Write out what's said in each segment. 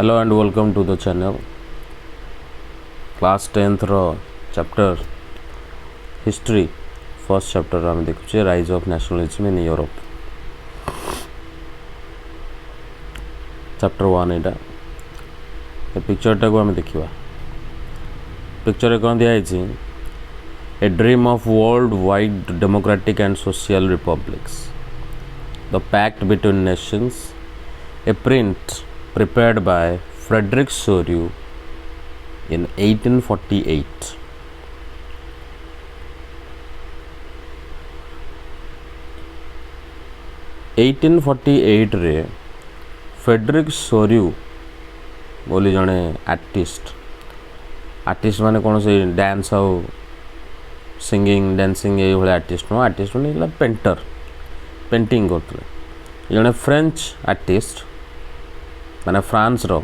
Hello and welcome to the channel. Class 10th row chapter history first chapter आम देखुचे rise of nationalism in Europe. Chapter 1 Etah A picture टाको आम देखिबा. Picture कोन दिया है a dream of worldwide democratic and social republics, the pact between nations, a print prepared by Frederick Soreau in 1848. रे Frederick सोरिउ बोली जड़े artist माने कौन से डांस आउ सिंगिंग डांसिंग ये भाई आर्टिस्ट नो आर्टिस्ट नहीं पेंटर पेंटिंग करते जड़े फ्रेंच आर्टिस्ट माने फ्रांस रो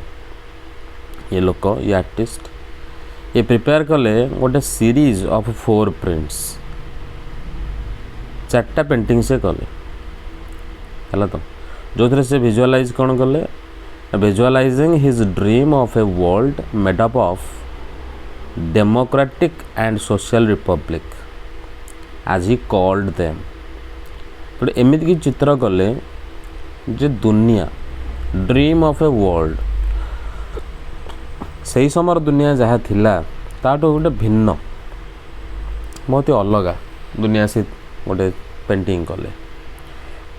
ये लोक ये आर्टिस्ट ये प्रिपेयर कले गोटे सीरीज ऑफ 4 प्रिंट्स 4टा पेंटिंग से कले है तो जो थे से विजुअलाइज कौन कले visualising his dream of a world made up of democratic and social republic as he called them. तो एमिति की चित्र कले जे दुनिया ड्रीम ऑफ ए वर्ल्ड सही समय दुनिया जहाँ थिला ताटो गोटे भिन्न बहुत ही अलग दुनिया से गोटे पेंटिंग कले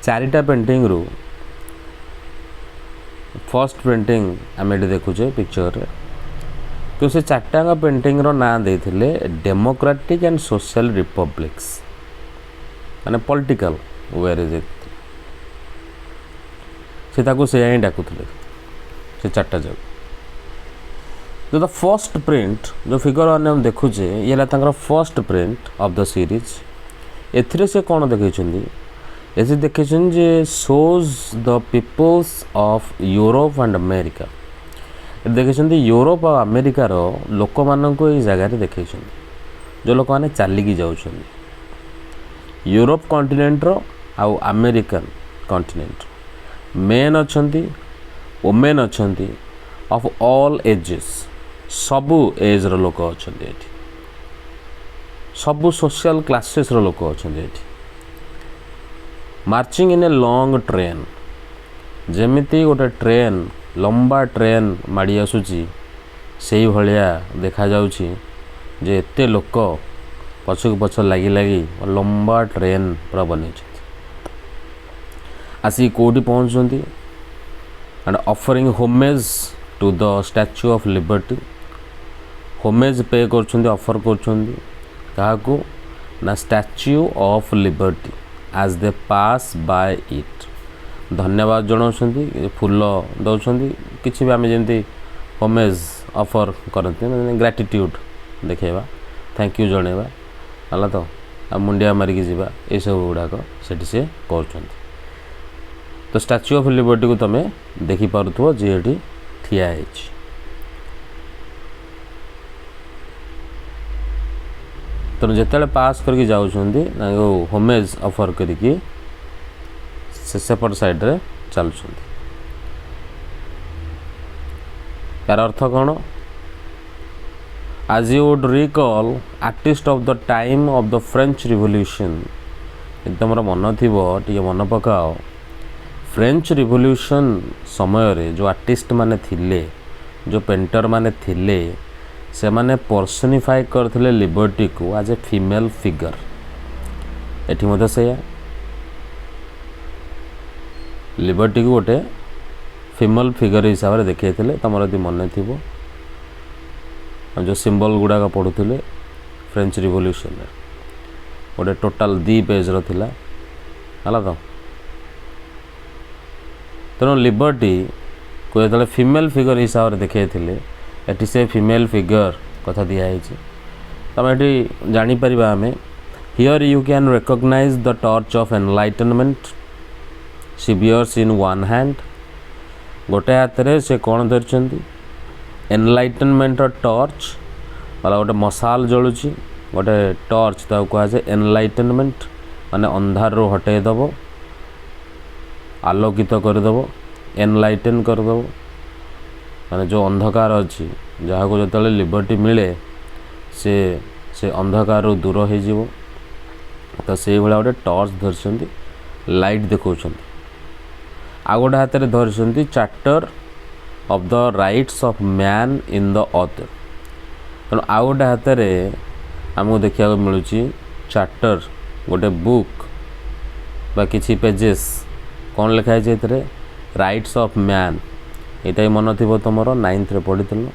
4टा पेंटिंग रू फर्स्ट पेंटिंग आम ये देखुचे पिक्चर तो से 4टा पेंटिंग रो ना देथिले डेमोक्रेटिक एंड सोशल रिपब्लिक्स माने पॉलिटिकल वेयर इज इट से ताको से ही डाकुले से 4टा जग जो द फर्स्ट प्रिंट जो फिगर वन हम देखुचे ये तांकर first print of the series एथिरे से कौन देखैछन्ती एसे देखैछन जे shows the peoples of Europe and America देखैछन्ती यूरोप और अमेरिका रो लोक मानन को ए जगह रे देखैछन्ती जो लोक माने चालिकी जाउछन्ती यूरोप कॉन्टिनेंट रो आ अमेरिकन कॉन्टिनेंट मेन अच्छी वोमेन अच्छी ऑफ ऑल एजेस सबू एज रो लोक अच्छा सबू सोशल क्लासेस रो लोक अच्छा marching in a long train जेमिति गोटे ट्रेन लंबा ट्रेन माड़ी आसूची से भाया देखा जाउची जे एते लोक पछक पछ लगी लगी लंबा ट्रेन पूरा बन आसी कोटी पहुँचती and offering homage to the statue of Liberty homage पे कर ऑफर कर ना Statue of Liberty as they pass by it धन्यवाद जनाऊँ फूल दौरान किसी भी आम जमी होमेज ऑफर करते ग्रैटिट्यूड देखा थैंक यू जनवा है तो आ मुंडिया मारिकी जावा ये सब गुड़ाक से कर तो स्टैच्यू ऑफ लिबर्टी को तुम देखिपुव जी ये ठिया तेणु जिते पास करके जाऊँगी होमेज ऑफर करके सेपट साइड रे चल यार अर्थ कौन as you would recall artist of the time of the French Revolution एकदम मन थी टे मन पकाओ फ्रेंच रिवोल्यूशन समय रे जो आर्टिस्ट माने थिले जो पेंटर माने थिले से माने पर्सनिफाई करथिले लिबर्टी को एज ए फीमेल फिगर एठी मते से लिबर्टी को गोटे फीमेल फिगर हिसाब से देखते तुम यदि मन थी जो सिंबल गुड़ाक पढ़ुले फ्रेंच रिवोल्यूशन गोटे टोटाल 2 पेज रहा है तो तेणु लिबर्टी को जो फीमेल फिगर हिसाब से देखते ये से फीमेल फिगर कथा दिखाई तुम ये जापर आम here you can recognize the torch of enlightenment she bears in one hand गोटे हाथ में से कौन धरती एनलाइटनमेंट टॉर्च वाला गोटे मसाल जलुची गोटे टॉर्च कहुए एनलाइटनमेंट माने अंधार रो हटेदब आलोकित करदेव एनलाइटेन करदेव माने जो अंधकार अच्छी जहाँ को जो लिबर्टी मिले से अंधकार दूर हो तो से भाया गोटे टर्च धरछन्ति लाइट देखौछन्ति आ गोटे हाथ में धरछन्ति charter of the rights of man in the earth तेणु आ गोटे हाथ में आमको देखा मिलूँ चार्टर गोटे बुक बा किछि पेजेस कौन लिखाई ये राइट्स ऑफ मैन यहाँ मन थी तुम 9th रे पढ़ी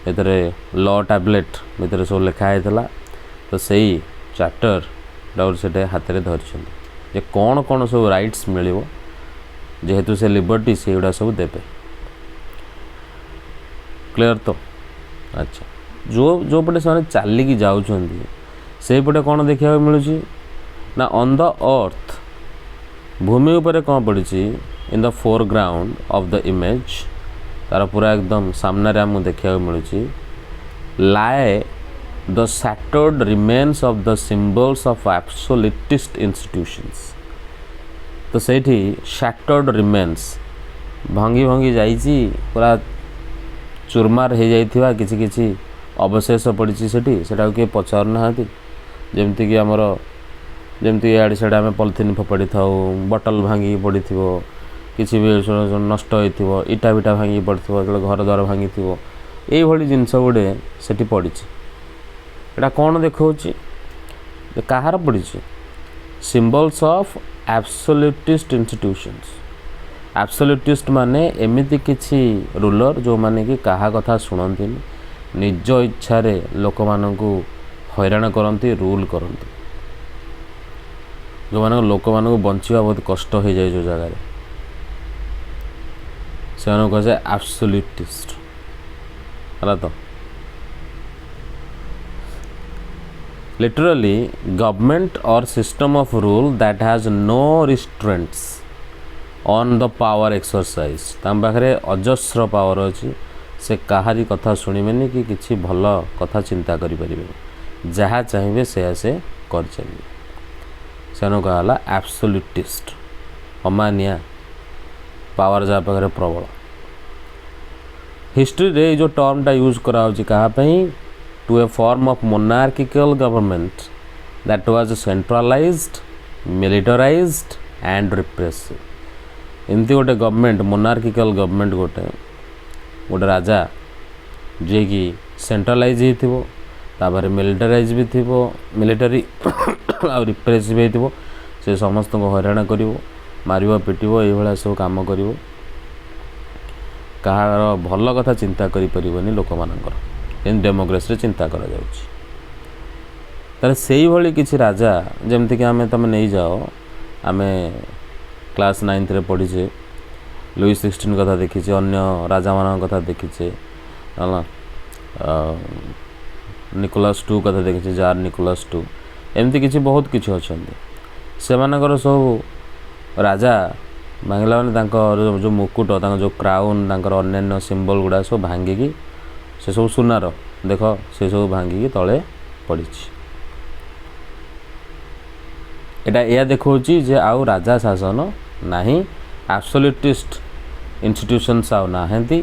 ये लॉ टैबलेट भितर सब लिखाई तो सही चार्टर से हाथ में धरछन्ति जे कौन कौन सब राइट्स मिलिबो जेहेतु से लिबर्टी से गुड़ा सब देवे क्लियर तो अच्छा जो पटे से चलिकी जाऊँगी से पटे कौन देखा मिलूँ ना ऑन द अर्थ भूमि उपरे कौन पड़ी in the foreground of the image तार पूरा एकदम सामने आमको देखा मिलूँ लाए the shattered remains of the symbols of absolutist institutions तो सेठी सैटर्ड रिमेन्स भांगी भांगी जाइए पूरा चूरमार हो जाइथिबा किछि किछि अवशेष पड़ी सेटा किए पचार ना जमती कि आमर जमती आड़े साड़े आम पॉलिथिन फोपाड़ी था बटल भांगी पड़ी किसी भी नष्ट हो इटा बिटा भांगी पड़ो जो घर द्वार भांगी थो ये जिनस गुड़े से पड़ी एटा कौन देखा कहार पड़ी symbols of absolutist institutions absolutist माने एमिति किछि रूलर जो माने कि कहा कथा सुनती निज इच्छा रे लोक मानकु हैरान करती रूल करती जो मान लोक मानकु बंचिवा बहुत कष्ट हो जाए जो जगह से कहे एब्सोल्यूटिस्ट है तो लिटरली गवर्नमेंट और system of rule that has no restraints on the power exercise तम पाखे अजस्र पावर अच्छी से कहारी कथा शुणवे कि किसी भल कथा चिंता करें जहाँ चाहिए से कर चलिए से कहला एब्सोल्यूटिस्ट अमानिया पावर जहाँ पाखे प्रबल हिस्ट्री रे जो टर्मटा यूज करा कहापाई to a form of monarchical government that was centralized militarized and repressive एमती गोटे गवर्नमेंट मोनार्किकल गवर्नमेंट गोटे राजा जे कि सेंट्रलाइज होतापर मिलिटराइज भी थी मिलिटरी आ रिप्रेसिव हो से समस्त को हैरान कर मार पिटो ये सब कम कर कहार भल कथा चिंता करें लोक मानकर डेमोक्रेसी चिंता करा जाउछि ताले सेही भली किछि राजा जेमति कि आमे तमे नहीं जाओ आमे क्लास 9th रे पढ़ीचे लुई 16 कथा देखीचे अन्य राजा मान कथा देखीचे हला निकोलस 2 कथा देखीचे जार निकोलस 2 एमति किछि बहुत किछि अछन्ते से मानकर सब राजा भांगला माने जो मुकुट जो क्राउन अन्य सिंबल गुड़ा सब भांगिकी से सब सुनार देख से सब भांगिकी तले पड़ी एटा या देखो जे आउ राजा शासन नहीं एब्सोल्यूटिस्ट इंस्टीट्यूशंस आउ नाहंती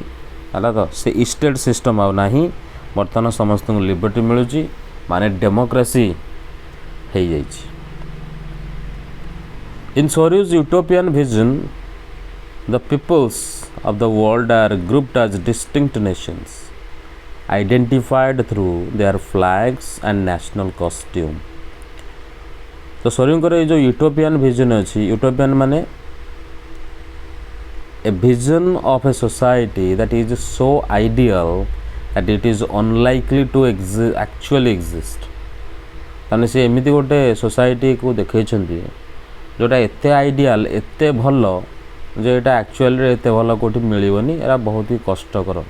हला तो से स्टेट सिस्टम आउ नहीं बर्तमान समस्त को लिबर्टी मिलुची माने डेमोक्रेसी हो जाइछि In Sorew's utopian vision, the peoples of the world are grouped as distinct nations, identified through their flags and national costume. तो सोरेंकर ये जो यूटोपियन विजन अच्छी यूटोपियन माने a vision of a society that is so ideal that it is unlikely to actually exist. ताने से एमिति गोटे society को देखैछन्ती जोटा एते आइडियाल एते भल जो यहाँ एक्चुअल एते भल कौटी मिलनी एरा बहुत ही कष्टकर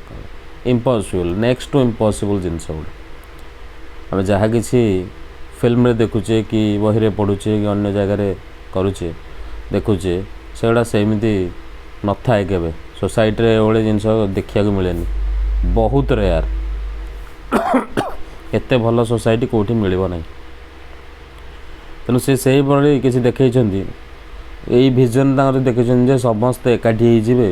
इम्पॉसिबल नेक्स्ट टू इम्पॉसिबल जिनस गुड़ा आम जहाँ कि फिल्म रे देखुचे कि बही रे पढ़ुचे कि अन्य जगह करुचे देखुचे से गुड़ा सेमती न थाए केबे सोसाइटी रे एभली जिनस देखा मिले बहुत रेयर एते भल सोसाइटी कौटी मिलबो नहीं तेणु से भाई किसी देखते यही भिजन देखते समस्ते एकाठी हो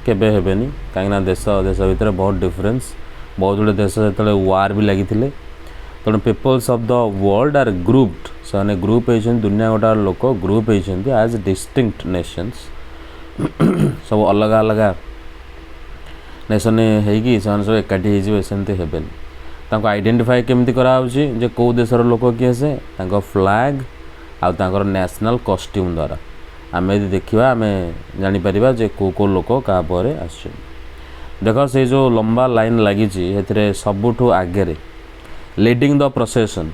केबे हेबेनी कहीं देश देश भितर बहुत डिफरेंस बहुत गुड़े देश जो वार भी लगी तेणु peoples of the world are grouped से ग्रुप होती दुनिया गोटा लोक ग्रुप होती एज डिस्टिंक्ट नेशंस सब अलग अलग नेशन होगी सब एकाठी होमती हेबेनी आइडेंटिफाई केमती कराऊँचे जे कौ देशर लोक किए से फ्लैग आउर नेशनल कॉस्ट्यूम द्वारा आम यदि देखा आम जापर जे कौ लोक क्या आस देख से जो लंबा लाइन लगी सबुठ आगे लीडिंग द प्रोसेसन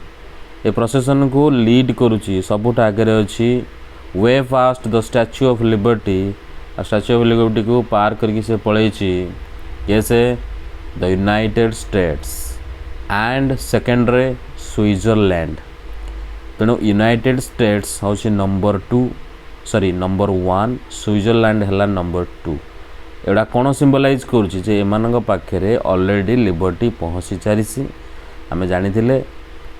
ए प्रोसेसन को लीड करुच्ची सबुठ आगे अच्छी वे फास्ट the statue of liberty statue of liberty को पार करके से पलैची ये से the United States and second रे स्विट्जरलैंड तेणु यूनाइटेड स्टेट्स हूँ नंबर 2 सॉरी नंबर 1 स्विट्जरलैंड है नंबर 2 एटा कौन सिंबलाइज करुच्ची एमान पाखे ऑलरेडी लिबर्टी पहुँची सारी आम जानी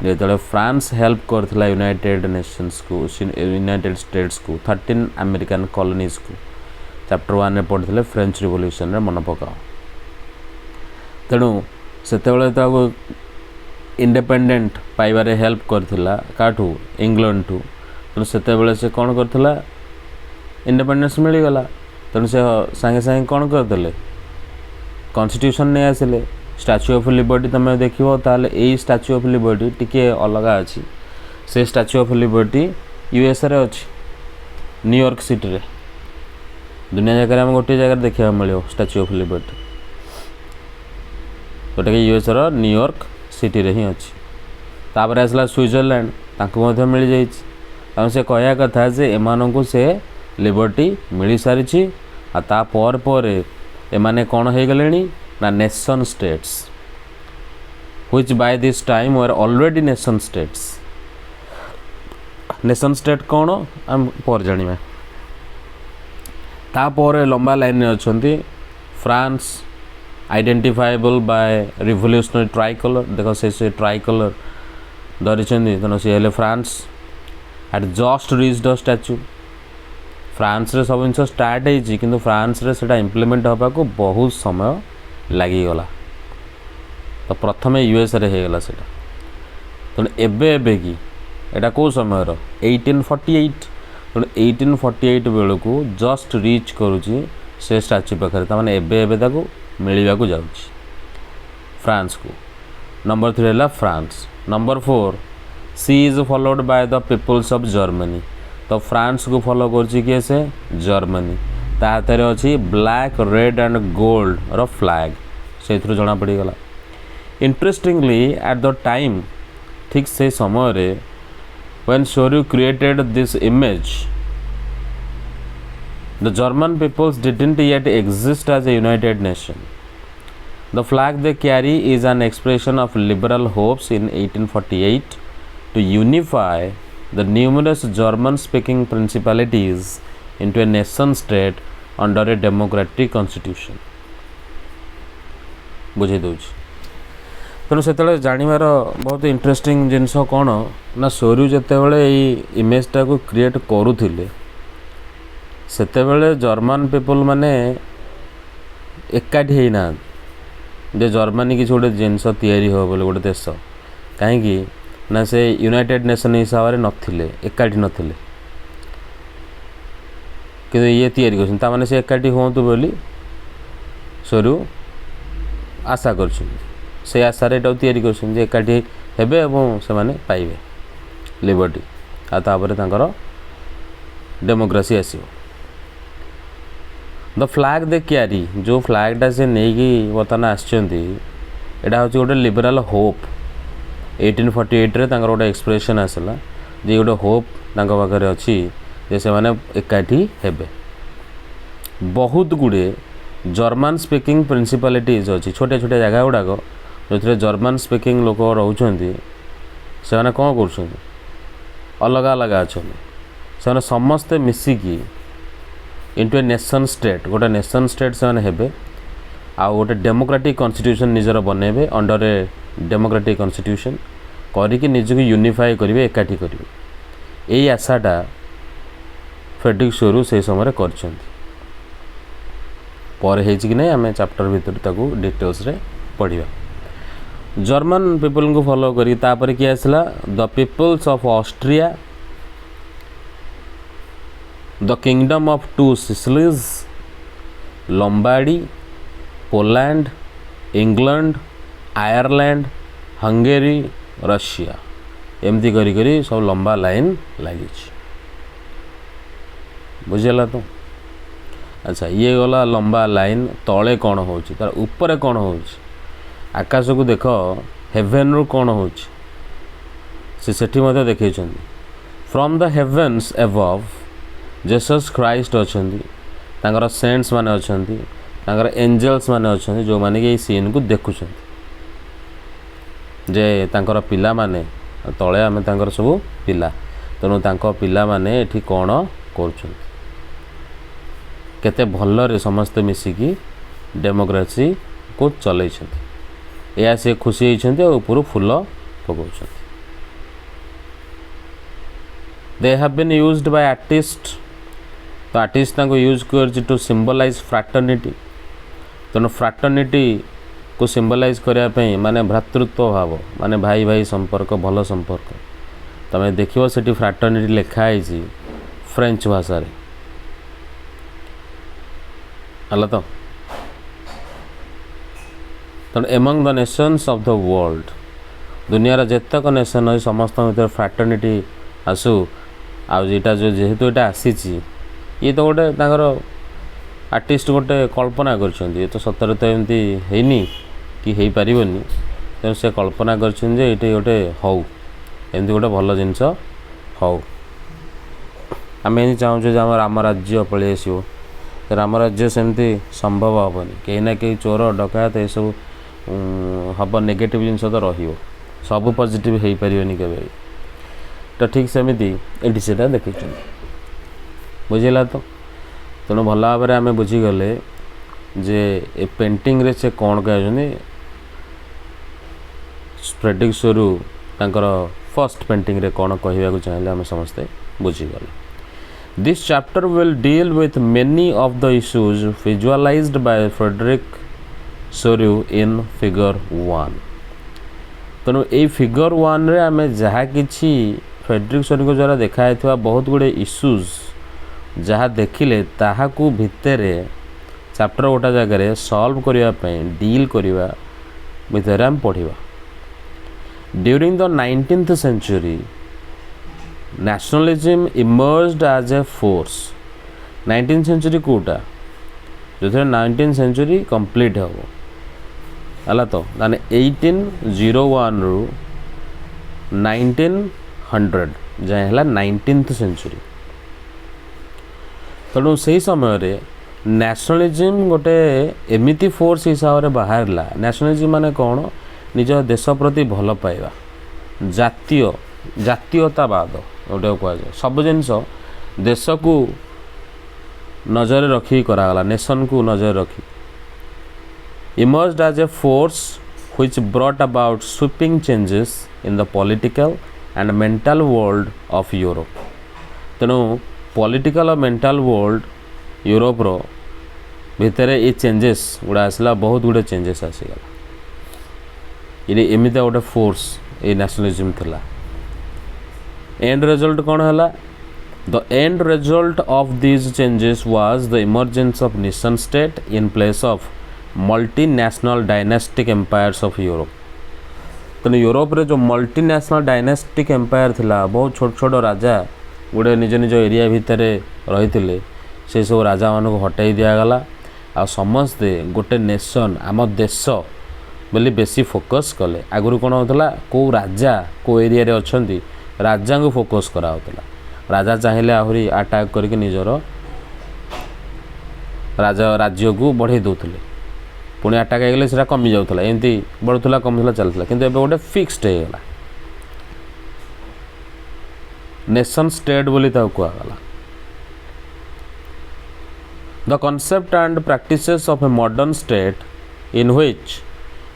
जो फ्रांस हेल्प करथिला यूनाइटेड नेशंस को यूनाइटेड स्टेट्स को 13 अमेरिकन कॉलोनीज को चैप्टर 1 में पढ़ते फ्रेंच रिवोल्यूशन रे मन पकाओ तेणु से इंडिपेंडेंट पाइबारे हेल्प करथिला काठू इंग्लैंड टू तेणु से कौन करथिला इंडिपेंडेंस मिलगला तेणु से सांगे सांगे कौन करदे कॉन्स्टिट्यूशन नहीं आसिले स्टैच्यू ऑफ लिबर्टी तुम देखो ताले यही स्टैच्यू ऑफ लिबर्टी टिके अलग अच्छी से स्टैच्यू ऑफ लिबर्टी यूएसए रे अच्छी न्यूयॉर्क सिटी रे दुनिया जगह आम गोटे जगह देखा मिले स्टैच्यू ऑफ लिबर्टी जोटा कि यूएसए रो न्यूयॉर्क सिटी रे ही अच्छी तापर आसला स्विट्जरलैंड तांको मिल जाइए से कहया कथा जे एमान को से लिबर्टी मिल सारी पर एमाने कौन हो गले ना nation states which by this time were already nation states nation state कौन आम पर जानिबा तापर लंबा लाइन अच्छी फ्रांस आइडेंटिफाएबल बाय रिवोल्यूशनरी ट्राइकलर देख से ट्राइकलर धरी तेणु सी हेले France eight just reach the statue France रे सब जिन स्टार्ट होती कि फ्रांस रे सेटा इम्प्लीमेंट होगा को बहुत समय लगिगला तो प्रथम यूएसए रे होगला सेटा तेणु एबे कि एटा कौ समय 1848 तेणु 1848 बेलू को जस्ट रीच करुच्ची से स्टाच्यू पाखे तमाने एबे मिलवा को जाऊँगी फ्रांस को नंबर 3 है France number 4 she is followed by the peoples of Germany तो फ्रांस को फॉलो कर किए से जर्मनी तार अच्छी ब्लैक रेड एंड गोल्ड रो फ्लैग से जना पड़गला इंटरेस्टिंगली एट द टाइम ठीक से समय रे when Sorrieu created this image the German peoples didn't yet exist as a united nation the flag they carry is an expression of liberal hopes in 1848 to unify the numerous German speaking principalities into a nation state under a democratic constitution बुझे दूची तेणु से जानवर बहुत interesting जिनस कौन ना सोरू जिते इमेजटा को create करुले से जर्मन पीपल माने एकाठी होना जे जर्मनी किसी गोटे जिनस तैयारी हो बोले गोटे देश कहीं ना से यूनाइटेड नेशन हिसाब से नथिले एकाठी नथिले कि ये तैयारी कर माने से एकाठी हूँ बोली सरू आशा कर से आशार यहाँ तैयारी कर एकाठी हेबे एवं से माने पाइबे लिबर्टी आपर डेमोक्रेसी आसो द फ्लैग दे क्यारी जो फ्लैगटा से नहीं बर्तमान आसटा हूँ गोटे लिबराल होप 1848 रे गोटे एक्सप्रेशन आसला जे गोटे होप पाखे अच्छी जे से माने एकाठी हेबे बहुत गुड़े जर्मन स्पीकिंग प्रिंसिपालिटीज अच्छी छोटे छोटे जगह गुड़ाक जो जर्मन स्पीकिंग लोक रोचंती से माने कौन कर अलग अलग अच्छा से समस्ते मिसिकी इंटू ए नेशन स्टेट गोटे नेशन स्टेट से हेबे आ गोटे डेमोक्रेटिक कॉन्स्टिट्यूशन निजर बनइबे अंडर ए डेमोक्रेटिक कॉन्स्टिट्यूशन करिके निजको यूनिफाई करेंगे एकाठी करेंगे यही आशाटा फ्रेडरिक सोरू से समय करछंती पर कि नहीं आम चैप्टर भितर ताको डिटेल्स रे पढ़िया। जर्मन पीपल को फॉलो करी तापर किए आसला the peoples of Austria, the kingdom of two Sicilies, Lombardy, Poland, England, Ireland, Hungary, Russia, एमती करी करी सब लंबा लाइन लगी। बुझेगा तो अच्छा ये गला लंबा लाइन तले कौन हो तार ऊपर कौन हो आकाश को देख हेवेन रु कौन हो सेठी मध्य देखई from the heavens above Jesus Christ अछंती तांकर सेंट्स माने अछंती तांकर एंजल्स माने अछंती जो माने कि सीन को देखुछंती जे तांकर पिला माने तले आमे तांकर सब पिला तेणु तांको पिला माने एठी कौन करुछंती केते भल्लरे समस्ते मिसिकी डेमोक्रेसी को चलै या से खुशी होती ऊपर फूल पकाउं। They have been used by artist तो आर्टिस्ट यूज कर टू सिंबलाइज फ्रैटर्निटी तेणु फ्रैटर्निटी को सिंबलाइज करने माने भ्रातृत्व भाव माने भाई भाई संपर्क भल संपर्क तमें देख से फ्रैटर्निटी लिखाई फ्रेंच भाषा रे हला तो तेणु among the Nations of the world दुनियार जेतक नेशन अच्छे समस्त भर फ्रैटर्निटी आसू आईटा जो जेहेतु यहाँ आसी ये तो गोटे आर्टिस्ट गोटे कल्पना कर तो सतरे तो एमती हैनी कि हो पारनी तेणु से कल्पना कर गोटे हौ एमती गोटे भल जिनस हौ आम एमती चाहूँ आम राम राज्य पलि आसो राम राज्य सेमती संभव हेनी कहीं ना कहीं चोर डकायत ये सब हम नेगेटिव जिनस तो रही सब पॉजिटिव हो पारनी के तो ठीक सेमती ये से देखी बुझेगा तो तेणु भल भाव में आम बुझीगले जे ए पेंटिंग रे से कौन कहते स्प्रेडिंग शोरू तांकर फर्स्ट पेंटिंग रे कौन कहवाक चाहिए आम समस्ते बुझीगले। This chapter will deal with many of the issues visualized by Frederick Soru in figure 1 तेणु ये फिगर 1 रे आमे जहाँ किछि फ्रेडरिक सोरू द्वारा देखा बहुत गुड़े इश्यूज जहाँ देखिले ताहा को भितरे चैप्टर गोटा जगह सॉल्व करने डील करवा भितर आम पढ़ा। During the 19th century nationalism emerged as a force 19th century कोटा जो 19th century कंप्लीट हम है तो माने 1801 रु 1900 जाए है 19th century तेणु से समय रे नेशनलिज्म गोटे एमिती फोर्स हिसाब से बाहर नेशनलिज्म माने कौन निज देश प्रति भल पाइबा जातीय जातीयतावाद गोटे कहुए सब जिनस देश को नजर रखी करागला नेशन को नजर रखी emerged as a force which brought about sweeping changes in the political and mental world of Europe तेणु पॉलिटिकल और मेंटल वर्ल्ड यूरोप रो भितर ये चेंजेस गुड़ा आसला बहुत गुड़े चेंजेस आसीगला ये एमती गोटे फोर्स ये नेशनलिज्म थिला। एंड रिजल्ट कौन है the end result of these changes was the emergence of nation state in place of multinational dynastic empires of Europe तेणु यूरोप रे जो मल्टीनेशनल डायनेस्टिक एम्पायर थिला बहुत छोट छोट राजा गुड़े निज निज एरिया भितर रही से सब राजा मान को हटाई दिगला आ समस्ते गोटे नेशन आम देश बोली बेसी फोकस कले आगुरी कौन होता कौ राजा कौ एरिया रे अच्छी राजा को फोकस करा होता राजा चाहिए आहरी अटैक करके निजर राजा राज्य को बढ़े दौले पुणी अटैक होगले से कमी जाऊला एमती बढ़ुला कमुला चलता किंतु एबे गोटे फिक्सड होगा नेशन स्टेट बोली कहगला। The concept and practices of a modern state in which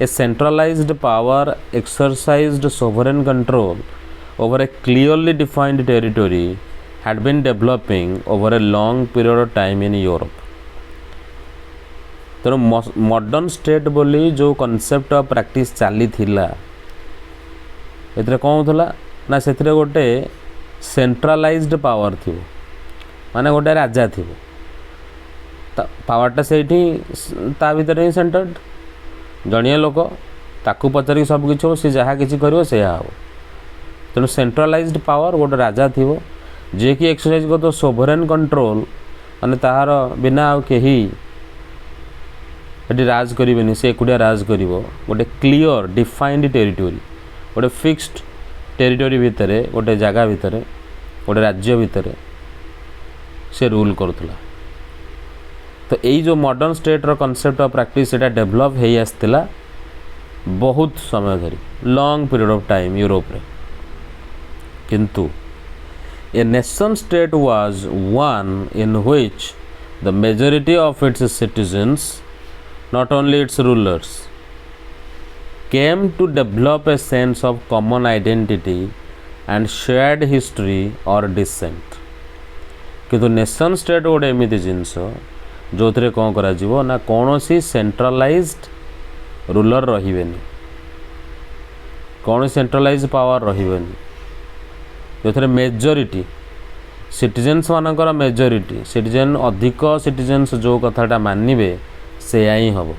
a centralized power exercised sovereign control over a clearly defined territory had been developing over a long period of time in Europe तेणु modern state बोली जो concept of practice चली थिला एथरे कौन होतला ना सेथरे गोटे centralised power थी माने गोटे राजा थी पावरटा से ता भीतर ही सेंटर्ड जड़िया लोक ताकू पचारिक सब किसी हो सी जहाँ किसी कर हम तेणु सेंट्रलाइज्ड पावर गोटे राजा थी जे कि एक्सरसाइज कर तो सोभरेन कंट्रोल माने ताहार बिना आउ केही एटी राज करेनि से एकुटिया राज कर गोटे क्लीयर डिफाइंड टेरिटोरी गोटे फिक्स्ड टेरिटोरी भितर गोटे जगह भितर गोटे राज्य भितर से रूल करुला तो यही जो मॉडर्न स्टेट रो कॉन्सेप्ट ऑफ प्रैक्टिस एटा डेवलप हो आसला बहुत समय धरी long period of time Europe रे किंतु a nation state was one in which the majority of its citizens not only its rulers came to develop a sense of common identity and shared history or descent किंतु nation state गोटे एमती जिनस जो थे कौन करा ना कौन सी centralised ruler रही कौन सेंट्रलाइज पावर रही जो थे मेजॉरिटी सिटीजन्स मानकर मेजॉरिटी सिटीजन अधिक सिटीजन्स जो कथाटा मानवे से ही हम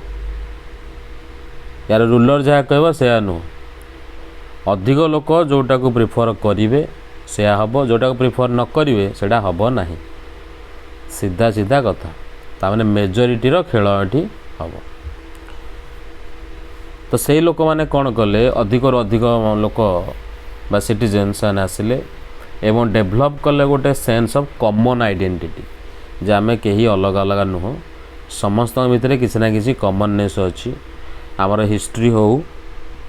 यार रूलर जहाँ कह से नुह अधिक लोक जोटा को प्रिफर करेंगे से हम जोटा को प्रिफर न करेंगे से हम ना सीधा सीधा कथा ताने मेजॉरिटीर खेल ये हम तो से लोक मैंने कौन कले अधिक अधिक लोक बा सिटीजन्स आसिले एवं डेभलप कले गोटे सेंस ऑफ कॉमन आइडेंटिटी जे आम कहीं अलग अलग नुह समस्त भितर किसी ना किसी कॉमननेस अच्छी आमर हिस्ट्री हो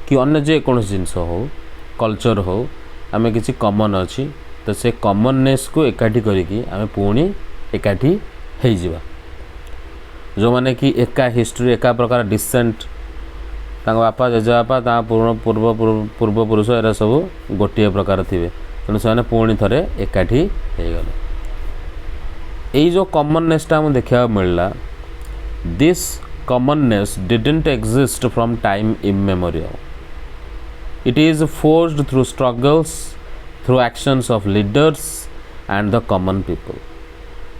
कि अन्य जेकोसी जिनस हो कल्चर हो आम किसी कॉमन अच्छी तो से कॉमननेस को एकाठी करिकी आम पुणी एकाठी हो जावा जो माने कि एका हिस्ट्री एका प्रकार डिसेंट बापा जेजेबापा पूर्वपुरुष एरा सब गोटे प्रकार थे तेणु से पुणी थे एकाठी हो गले यही जो कॉमननेसटा आम देखा मिलला This commonness didn't exist from time immemorial. It is forged through struggles, through actions of leaders and the common people.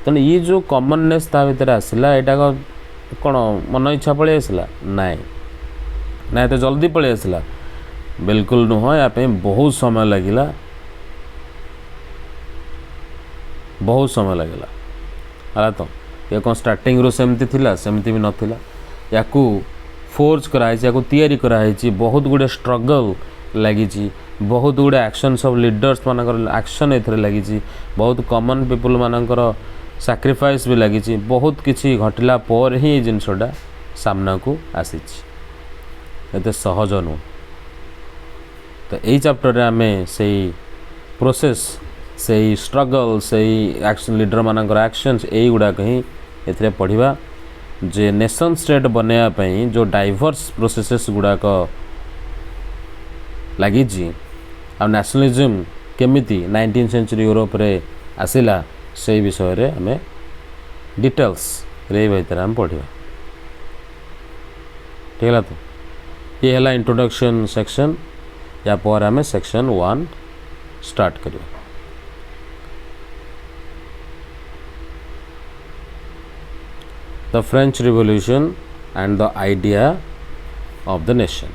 तेणु ये जो कॉमननेस ता भीतर आसला यहाँ कौन मन इच्छा पलि आसला नाई ना तो जल्दी पलि आसला बिल्कुल नुह या बहुत समय लगिला बहुत समय लगिला है तो ये कौन स्टार्टिंग रो सेमती थिला सेमती भी नथिला याकू फोर्स कराई याकू तैयारी कराई बहुत गुड़े स्ट्रगल लगी बहुत गुड़े एक्शंस ऑफ लीडर्स मानकर एक्शन एथरे लगी बहुत कॉमन पीपल मानकर सैक्रिफाइस भी लगी बहुत किछि घटिला पर ही जिनसटा सामना को आसी एते सहज नु तो यही चैप्टर आम से प्रोसेस से स्ट्रगल से एक्शन लीडर मानकर एक्शंस यही गुड़ाक ही एथरे पढ़िबा जे नेशन स्टेट बनया पई जो डाइवर्स प्रोसेसेस गुड़ाक लगी आ नेशनलिज्म केमिति 19th सेंचुरी यूरोप रे आसिला से विषय रे हमें डिटेल्स रे भीतर हम पढ़िबा ठीक है तो ये है इंट्रोडक्शन सेक्शन या पर हमें सेक्शन 1 स्टार्ट करिया the French Revolution and the idea of the nation.